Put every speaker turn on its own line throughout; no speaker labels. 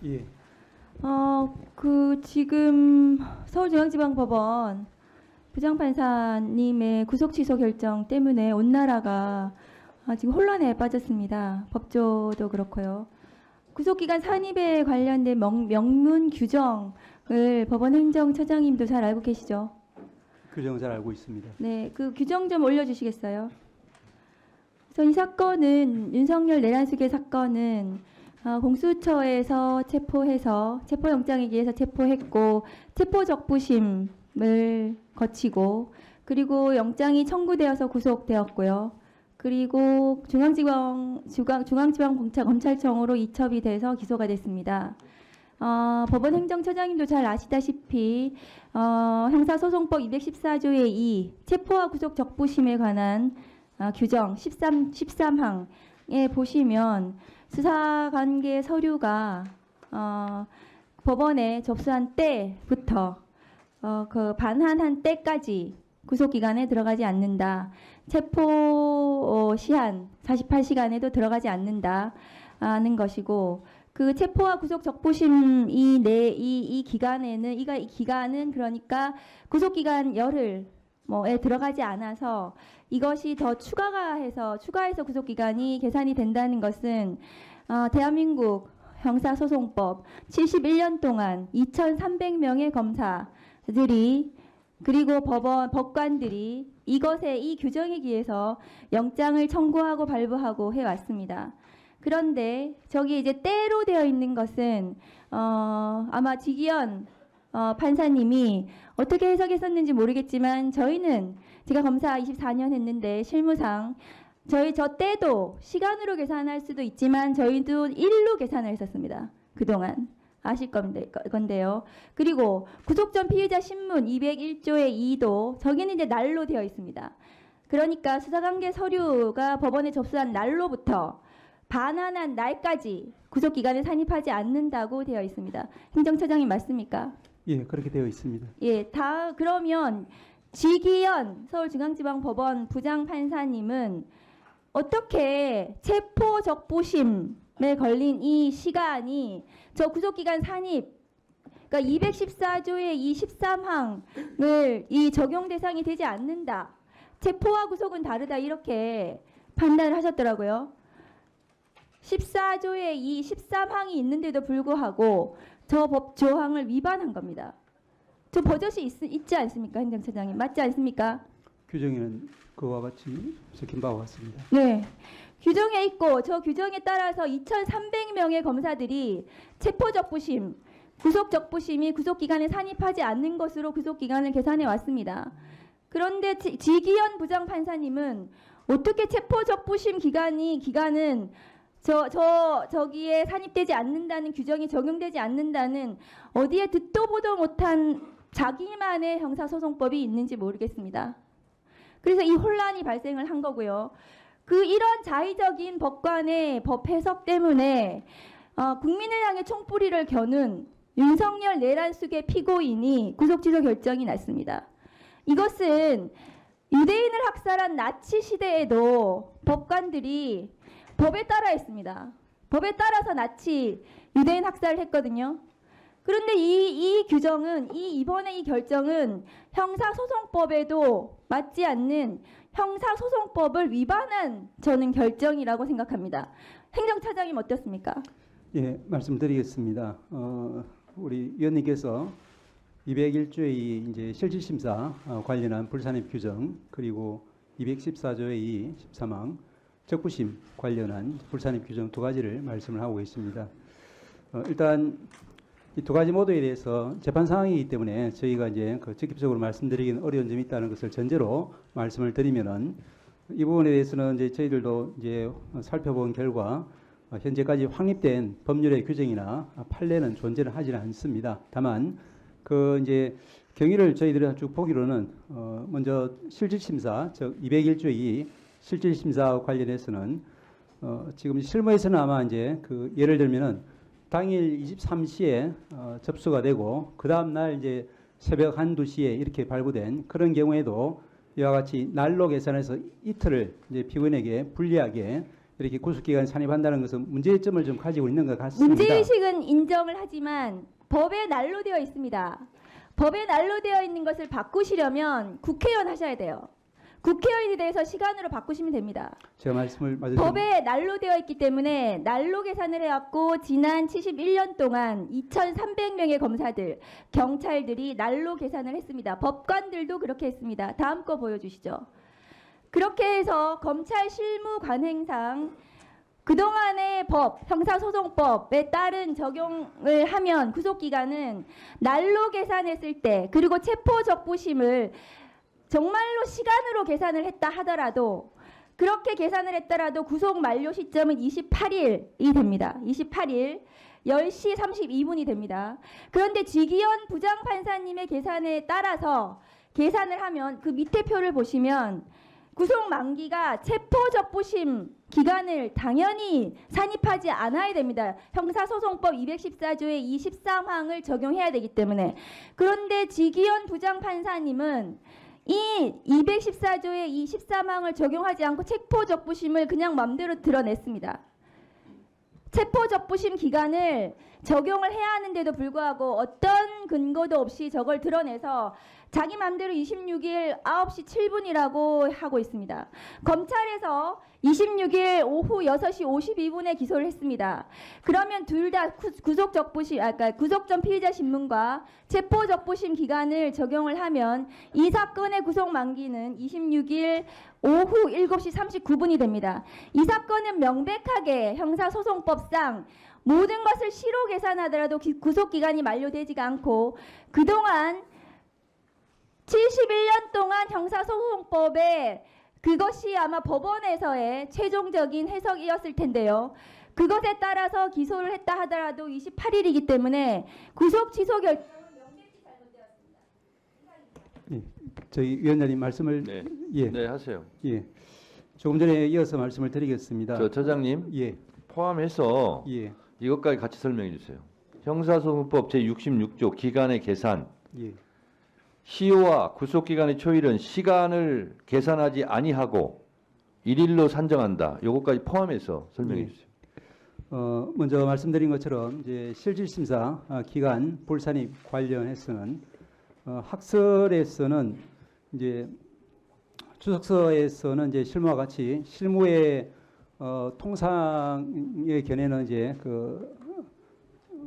예.
지금 서울중앙지방법원 부장판사님의 구속 취소 결정 때문에 온 나라가 지금 혼란에 빠졌습니다. 법조도 그렇고요. 구속기간 산입에 관련된 명문 규정을 법원 행정처장님도 잘 알고 계시죠?
규정 잘 알고 있습니다.
네, 그 규정 좀 올려주시겠어요? 그래서 이 사건은 윤석열 내란수계 사건은 공수처에서 체포해서 체포영장에 의해서 체포했고 체포적부심을 거치고 그리고 영장이 청구되어서 구속되었고요. 그리고 중앙지방검찰청으로 이첩이 돼서 기소가 됐습니다. 법원 행정처장님도 잘 아시다시피 형사소송법 214조의 2 체포와 구속 적부심에 관한 규정 13항에 보시면 수사관계 서류가 법원에 접수한 때부터 그 반환한 때까지 구속기간에 들어가지 않는다. 체포 시한 48시간에도 들어가지 않는다는 것이고 그 체포와 구속 적부심 이 기간은 그러니까 구속기간 열흘 에 들어가지 않아서 이것이 더 추가해서 구속기간이 계산이 된다는 것은 대한민국 형사소송법 71년 동안 2,300명의 검사들이 그리고 법관들이 이 규정에 기해서 영장을 청구하고 발부하고 해왔습니다. 그런데 저기 이제 때로 되어 있는 것은 아마 지기현 판사님이 어떻게 해석했었는지 모르겠지만 저희는 제가 검사 24년 했는데 실무상 저 때도 시간으로 계산할 수도 있지만 저희도 일로 계산을 했었습니다. 그동안 아실 건데요. 그리고 구속 전 피의자 신문 201조의 2도 저기는 이제 날로 되어 있습니다. 그러니까 수사관계 서류가 법원에 접수한 날로부터 반환한 날까지 구속기간에 산입하지 않는다고 되어 있습니다. 행정처장님 맞습니까?
예, 그렇게 되어 있습니다.
예, 그러면 지기현 서울중앙지방법원 부장판사님은 어떻게 체포적부심에 걸린 이 시간이 저 구속기간 산입 그러니까 214조의 이 13항을 이 적용 대상이 되지 않는다. 체포와 구속은 다르다 이렇게 판단을 하셨더라고요. 14조의 이 13항이 있는데도 불구하고 저 법 조항을 위반한 겁니다. 저 버젓이 있지 않습니까, 행정처장님? 맞지 않습니까?
규정에는 그와 같이 적힌 바와 같습니다.
네. 규정에 있고 저 규정에 따라서 2,300명의 검사들이 체포적부심, 구속적부심이 구속기간에 산입하지 않는 것으로 구속기간을 계산해 왔습니다. 그런데 지기현 부장판사님은 어떻게 체포적부심 기간은 저기에 산입되지 않는다는 규정이 적용되지 않는다는 어디에 듣도 보도 못한 자기만의 형사소송법이 있는지 모르겠습니다. 그래서 이 혼란이 발생을 한 거고요. 이런 자의적인 법관의 법 해석 때문에 국민을 향해 총뿌리를 겨눈 윤석열 내란수계 피고인이 구속취소 결정이 났습니다. 이것은 유대인을 학살한 나치 시대에도 법관들이 법에 따라 했습니다. 법에 따라서 나치 유대인 학살을 했거든요. 그런데 이 규정은 이번에 이 결정은 형사소송법에도 맞지 않는 형사소송법을 위반한 저는 결정이라고 생각합니다. 행정처장님 어떻습니까?
예, 말씀드리겠습니다. 우리 위원님께서 201조의 이제 실질심사 관련한 불산입 규정 그리고 214조의 2 13항 적부심 관련한 불산입 규정 두 가지를 말씀을 하고 계십니다. 일단 이 두 가지 모두에 대해서 재판 상황이기 때문에 저희가 이제 적극적으로 말씀드리기는 어려운 점이 있다는 것을 전제로 말씀을 드리면은 이 부분에 대해서는 이제 저희들도 이제 살펴본 결과 현재까지 확립된 법률의 규정이나 판례는 존재를 하지는 않습니다. 다만 이제 경위를 저희들이 쭉 보기로는 먼저 실질심사 즉 201조의 실질심사와 관련해서는 지금 실무에서는 아마 이제 예를 들면은 당일 23시에 접수가 되고 그 다음 날 이제 새벽 1, 2시에 이렇게 발부된 그런 경우에도 이와 같이 날로 계산해서 이틀을 이제 피고인에게 불리하게 이렇게 구속기간 산입한다는 것은 문제점을 좀 가지고 있는 것 같습니다.
문제의식은 인정을 하지만 법에 난로되어 있습니다. 법에 난로되어 있는 것을 바꾸시려면 국회의원 하셔야 돼요. 국회의원에 대해서 시간으로 바꾸시면 됩니다.
제가 말씀을 마저
법에 난로되어 있기 때문에 난로 계산을 해왔고 지난 71년 동안 2,300명의 검사들, 경찰들이 난로 계산을 했습니다. 법관들도 그렇게 했습니다. 다음 거 보여주시죠. 그렇게 해서 검찰 실무 관행상 그동안의 법, 형사소송법에 따른 적용을 하면 구속기간은 난로 계산했을 때 그리고 체포적부심을 정말로 시간으로 계산을 했다 하더라도 그렇게 계산을 했더라도 구속 만료 시점은 28일이 됩니다. 28일 10시 32분이 됩니다. 그런데 지기현 부장판사님의 계산에 따라서 계산을 하면 그 밑에 표를 보시면 구속 만기가 체포적부심 기간을 당연히 산입하지 않아야 됩니다. 형사소송법 214조의 23항을 적용해야 되기 때문에. 그런데 지기현 부장판사님은 이 214조의 23항을 적용하지 않고 체포적부심을 그냥 맘대로 드러냈습니다. 체포적부심 기간을 적용을 해야 하는데도 불구하고 어떤 근거도 없이 저걸 드러내서 자기 맘대로 26일 9시 7분이라고 하고 있습니다. 검찰에서 26일 오후 6시 52분에 기소를 했습니다. 그러면 둘 다 구속적부심, 구속 전 피의자 신문과 체포적부심 기간을 적용을 하면 이 사건의 구속 만기는 26일 오후 7시 39분이 됩니다. 이 사건은 명백하게 형사소송법상 모든 것을 시로 계산하더라도 구속기간이 만료되지가 않고 그동안 71년 동안 형사소송법에 그것이 아마 법원에서의 최종적인 해석이었을 텐데요. 그것에 따라서 기소를 했다 하더라도 28일이기 때문에 구속 취소 결정은 명백히 잘못되었습니다.
예, 저희 위원장님 말씀을
네.
예,
네, 하세요.
예, 조금 전에 이어서 말씀을 드리겠습니다.
저 처장님
예,
포함해서
예,
이것까지 같이 설명해 주세요. 형사소송법 제66조 기간의 계산,
예,
시효와 구속기간의 초일은 시간을 계산하지 아니하고 일일로 산정한다. 요것까지 포함해서 설명해
예.
주세요.
먼저 말씀드린 것처럼 이제 실질심사 기간 불산입 관련해서는 학설에서는 이제 주석서에서는 이제 실무와 같이 실무의 통상의 견해는 이제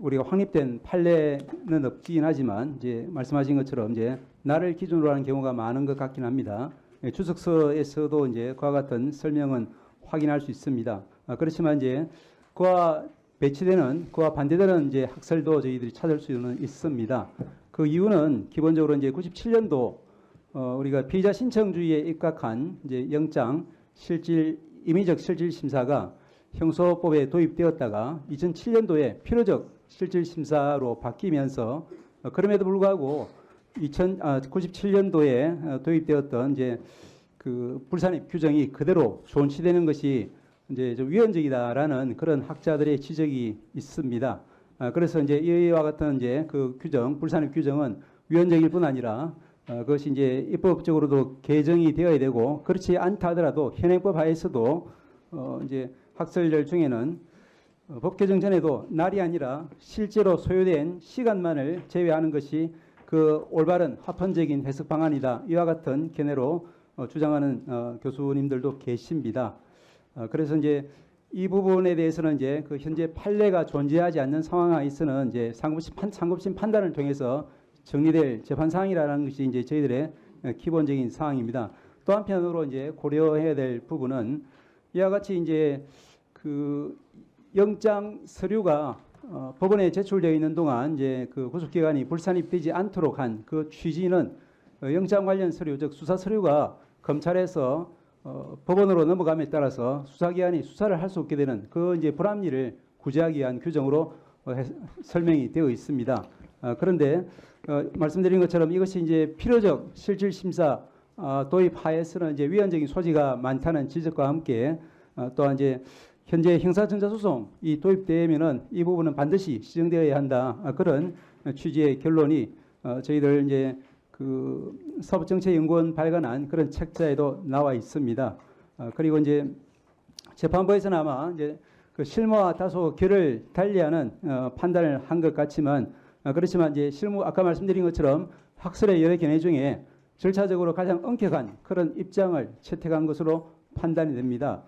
우리가 확립된 판례는 없긴 하지만 이제 말씀하신 것처럼 이제 날을 기준으로 하는 경우가 많은 것 같긴 합니다. 예, 주석서에서도 이제 그와 같은 설명은 확인할 수 있습니다. 그렇지만 이제 그와 배치되는 그와 반대되는 이제 학설도 저희들이 찾을 수는 있습니다. 그 이유는 기본적으로 이제 97년도 우리가 피의자 신청주의에 입각한 이제 영장 임의적 실질 심사가 형소법에 도입되었다가 2007년도에 필요적 실질 심사로 바뀌면서 그럼에도 불구하고 97년도에 도입되었던 이제 그 불산입 규정이 그대로 존치되는 것이 이제 좀 위헌적이다라는 그런 학자들의 지적이 있습니다. 그래서 이제 이와 같은 이제 그 규정, 불산입 규정은 위헌적일 뿐 아니라 그것이 이제 입법적으로도 개정이 되어야 되고 그렇지 않다 하더라도 현행법 하에서도 이제 학설들 중에는 법 개정 전에도 날이 아니라 실제로 소요된 시간만을 제외하는 것이 그 올바른 합헌적인 해석 방안이다. 이와 같은 견해로 주장하는 교수님들도 계십니다. 그래서 이제 이 부분에 대해서는 이제 그 현재 판례가 존재하지 않는 상황하에서는 이제 상급심 판단을 통해서 정리될 재판 사항이라는 것이 이제 저희들의 기본적인 사항입니다. 또 한편으로 이제 고려해야 될 부분은 이와 같이 이제 그 영장 서류가 법원에 제출되어 있는 동안 이제 그 구속기간이 불산입되지 않도록 한 그 취지는 영장 관련 서류, 즉 수사 서류가 검찰에서 법원으로 넘어감에 따라서 수사기관이 수사를 할 수 없게 되는 그 이제 불합리를 구제하기 위한 규정으로 설명이 되어 있습니다. 그런데 말씀드린 것처럼 이것이 이제 필요적 실질 심사 도입하에서는 이제 위헌적인 소지가 많다는 지적과 함께 또한 이제 현재 형사전자소송이 도입되면은 이 부분은 반드시 시정되어야 한다. 그런 취지의 결론이 저희들 이제 그 사법정책연구원 발간한 그런 책자에도 나와 있습니다. 그리고 이제 재판부에서는 아마 이제 그 실무와 다소 결을 달리하는 판단을 한 것 같지만 그렇지만 이제 실무 아까 말씀드린 것처럼 학설의 여러 견해 중에 절차적으로 가장 엄격한 그런 입장을 채택한 것으로 판단이 됩니다.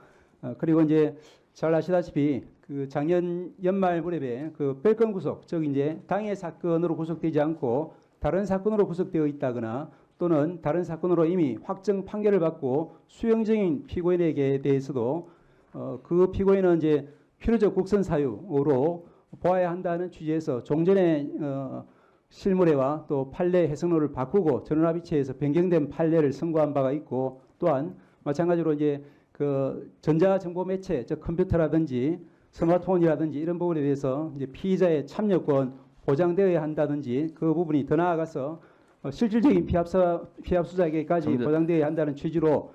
그리고 이제 잘 아시다시피 그 작년 연말 무렵에 그 별건 구속, 즉 이제 당해 사건으로 구속되지 않고 다른 사건으로 구속되어 있다거나 또는 다른 사건으로 이미 확정 판결을 받고 수용 중인 피고인에게 대해서도 그 피고인은 이제 필요적 국선 사유로 보아야 한다는 취지에서 종전의 실무례와 또 판례 해석로를 바꾸고 전원합의체에서 변경된 판례를 선고한 바가 있고 또한 마찬가지로 이제 그 전자정보 매체, 즉 컴퓨터라든지 스마트폰이라든지 이런 부분에 대해서 이제 피의자의 참여권 보장되어야 한다든지 그 부분이 더 나아가서 실질적인 피합수사에게까지 보장되어야 한다는 취지로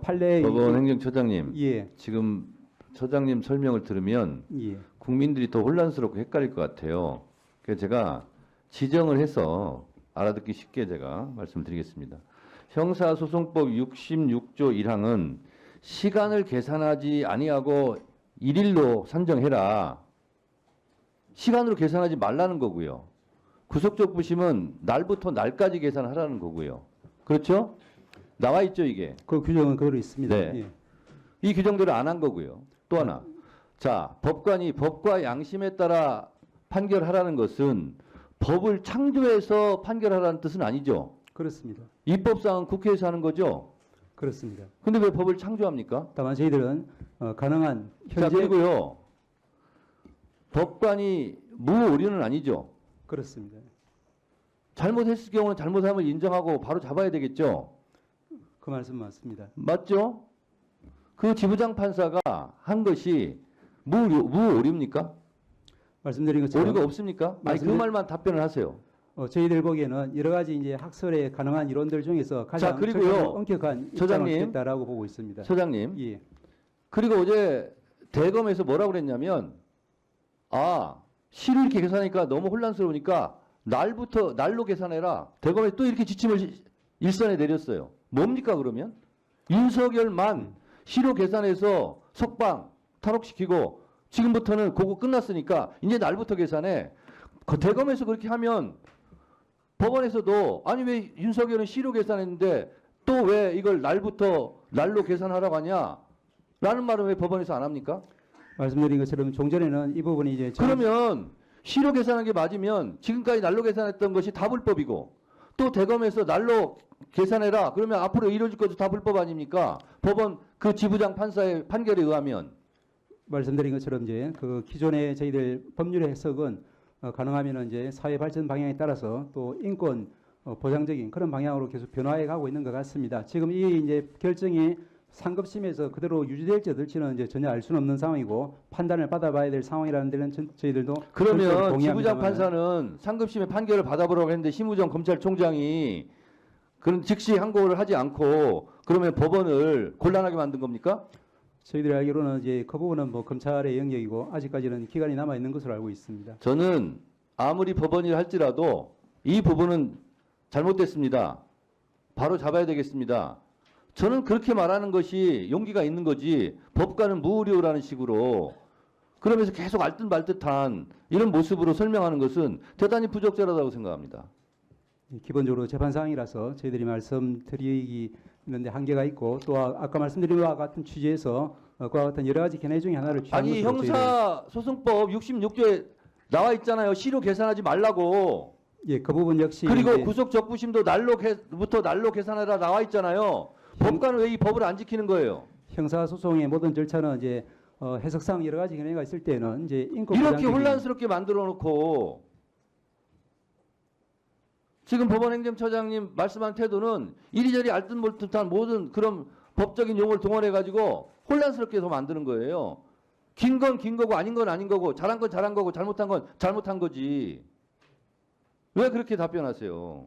판례의
법원 행정처장님,
예,
지금 처장님 설명을 들으면
예.
국민들이 더 혼란스럽고 헷갈릴 것 같아요. 그래서 제가 지정을 해서 알아듣기 쉽게 제가 말씀드리겠습니다. 형사소송법 66조 1항은 시간을 계산하지 아니하고 일일로 산정해라. 시간으로 계산하지 말라는 거고요. 구속적 부심은 날부터 날까지 계산하라는 거고요. 그렇죠? 나와 있죠, 이게.
그 규정은 그대로 있습니다.
네.
예.
이 규정대로 안 한 거고요. 또 하나. 자, 법관이 법과 양심에 따라 판결하라는 것은 법을 창조해서 판결하라는 뜻은 아니죠.
그렇습니다.
입법상은 국회에서 하는 거죠.
그렇습니다.
근데 왜 법을 창조합니까?
다만 저희들은 가능한
자,
현재
그리고요. 법관이 무오류는 아니죠.
그렇습니다.
잘못했을 경우는 잘못함을 인정하고 바로 잡아야 되겠죠.
그 말씀 맞습니다.
맞죠? 그 지부장 판사가 한 것이 무오류입니까?
말씀드린 것처럼
오류가 없습니까? 아니 그 말만 답변을 하세요.
저희들 보기에는 여러 가지 이제 학설의 가능한 이론들 중에서 가장
그리고요.
절차적으로 엄격한 입장을
처장님.
취했다라고 보고 있습니다.
처장님.
예,
그리고 어제 대검에서 뭐라고 그랬냐면 시를 이렇게 계산하니까 너무 혼란스러우니까 날로 계산해라. 대검에 또 이렇게 지침을 일선에 내렸어요. 뭡니까 그러면? 윤석열만 시로 계산해서 석방 탈옥시키고 지금부터는 그거 끝났으니까 이제 날부터 계산해. 대검에서 그렇게 하면 법원에서도 아니 왜 윤석열은 시로 계산했는데 또 왜 이걸 날로 계산하라고 하냐? 라는 말은 왜 법원에서 안 합니까?
말씀드린 것처럼 종전에는 이 부분이 이제
그러면 시로 계산한 게 맞으면 지금까지 날로 계산했던 것이 다 불법이고 또 대검에서 날로 계산해라. 그러면 앞으로 이루어질 것도 다 불법 아닙니까? 법원 그 지부장 판사의 판결에 의하면.
말씀드린 것처럼 이제 그 기존의 저희들 법률의 해석은 가능하면 이제 사회 발전 방향에 따라서 또 인권 보장적인 그런 방향으로 계속 변화해 가고 있는 것 같습니다. 지금 이 이제 결정이 상급심에서 그대로 유지될지 어떨지는 이제 전혀 알 수는 없는 상황이고 판단을 받아봐야 될 상황이라는 데는 저희들도
그러면 지부장 판사는 상급심의 판결을 받아보라고 했는데 심우정 검찰총장이 그런 즉시 항고를 하지 않고 그러면 법원을 곤란하게 만든 겁니까?
저희들이 알기로는 이제 그 부분은 뭐 검찰의 영역이고 아직까지는 기간이 남아 있는 것으로 알고 있습니다.
저는 아무리 법원이 할지라도 이 부분은 잘못됐습니다. 바로 잡아야 되겠습니다. 저는 그렇게 말하는 것이 용기가 있는 거지 법관은 무의료라는 식으로 그러면서 계속 알듯 말듯한 이런 모습으로 설명하는 것은 대단히 부적절하다고 생각합니다.
기본적으로 재판 사항이라서 저희들이 말씀드리는데 한계가 있고 또 아까 말씀드린 것과 같은 취지에서 그와 같은 여러 가지 견해 중에 하나를 취한
아니
것으로
형사소송법 66조에 나와 있잖아요. 시로 계산하지 말라고.
예, 그 부분 역시
그리고
이제
구속적부심도 날로 계산해라 나와 있잖아요. 법관은 왜 이 법을 안 지키는 거예요?
형사소송의 모든 절차는 이제 해석상 여러 가지 견해가 있을 때는 이제 인권
이렇게
보장적인-
혼란스럽게 만들어 놓고 지금 법원행정처장님 말씀한 태도는 이리저리 알듯 몰듯한 모든 그런 법적인 용어를 동원해 가지고 혼란스럽게 해서 만드는 거예요. 긴 건 긴 거고 아닌 건 아닌 거고 잘한 건 잘한 거고 잘못한 건 잘못한 거지. 왜 그렇게 답변하세요?